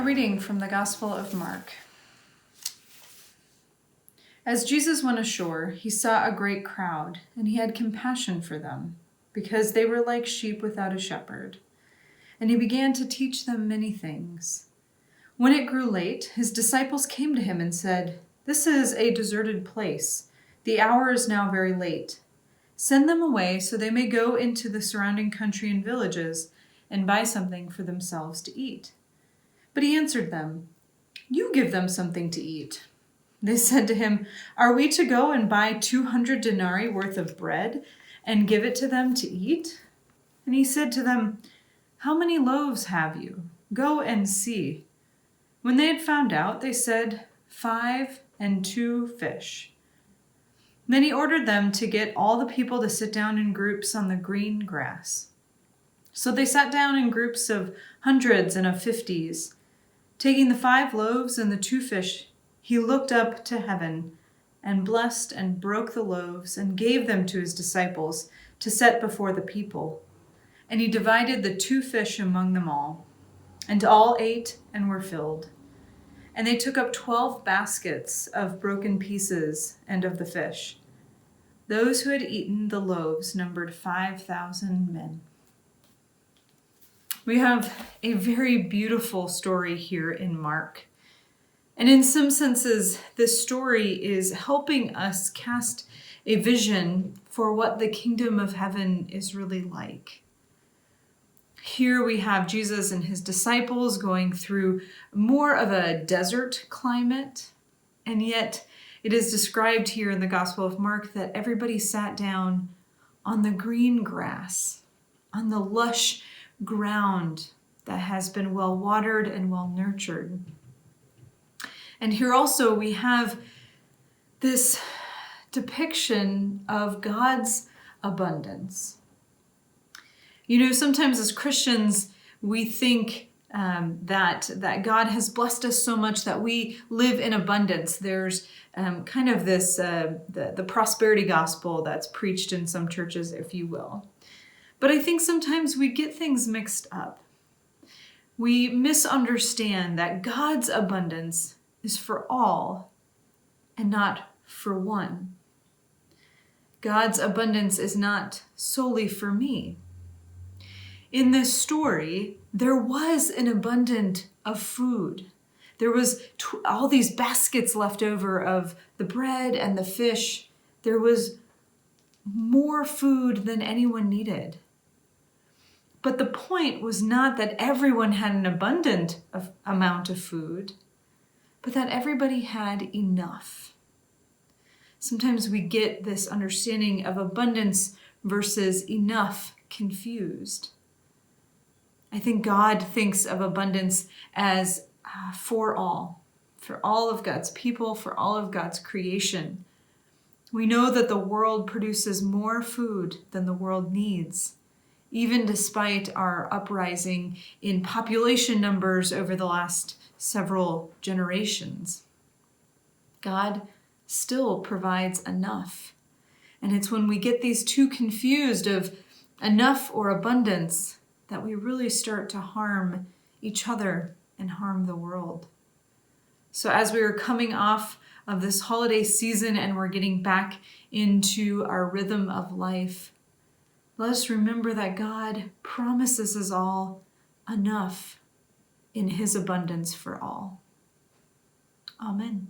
A reading from the Gospel of Mark. As Jesus went ashore, he saw a great crowd, and he had compassion for them, because they were like sheep without a shepherd. And he began to teach them many things. When it grew late, his disciples came to him and said, "This is a deserted place. The hour is now very late. Send them away so they may go into the surrounding country and villages and buy something for themselves to eat." But he answered them, "You give them something to eat." They said to him, "Are we to go and buy 200 denarii worth of bread and give it to them to eat?" And he said to them, "How many loaves have you? Go and see." When they had found out, they said, 5 and 2 fish. Then he ordered them to get all the people to sit down in groups on the green grass. So they sat down in groups of hundreds and of 50s. Taking the 5 loaves and the 2 fish, he looked up to heaven and blessed and broke the loaves and gave them to his disciples to set before the people. And he divided the 2 fish among them all. And all ate and were filled. And they took up 12 baskets of broken pieces and of the fish. Those who had eaten the loaves numbered 5,000 men. We have a very beautiful story here in Mark. And in some senses, this story is helping us cast a vision for what the kingdom of heaven is really like. Here we have Jesus and his disciples going through more of a desert climate, and yet it is described here in the Gospel of Mark that everybody sat down on the green grass, on the lush ground that has been well watered and well nurtured. And here also we have this depiction of God's abundance. You know, sometimes as Christians, we think that God has blessed us so much that we live in abundance. There's kind of this, the prosperity gospel that's preached in some churches, if you will. But I think sometimes we get things mixed up. We misunderstand that God's abundance is for all and not for one. God's abundance is not solely for me. In this story, there was an abundance of food. There was all these baskets left over of the bread and the fish. There was more food than anyone needed. But the point was not that everyone had an abundant amount of food, but that everybody had enough. Sometimes we get this understanding of abundance versus enough confused. I think God thinks of abundance as for all of God's people, for all of God's creation. We know that the world produces more food than the world needs, even despite our uprising in population numbers over the last several generations. God still provides enough. And it's when we get these two confused of enough or abundance that we really start to harm each other and harm the world. So as we are coming off of this holiday season and we're getting back into our rhythm of life, let us remember that God promises us all enough in his abundance for all. Amen.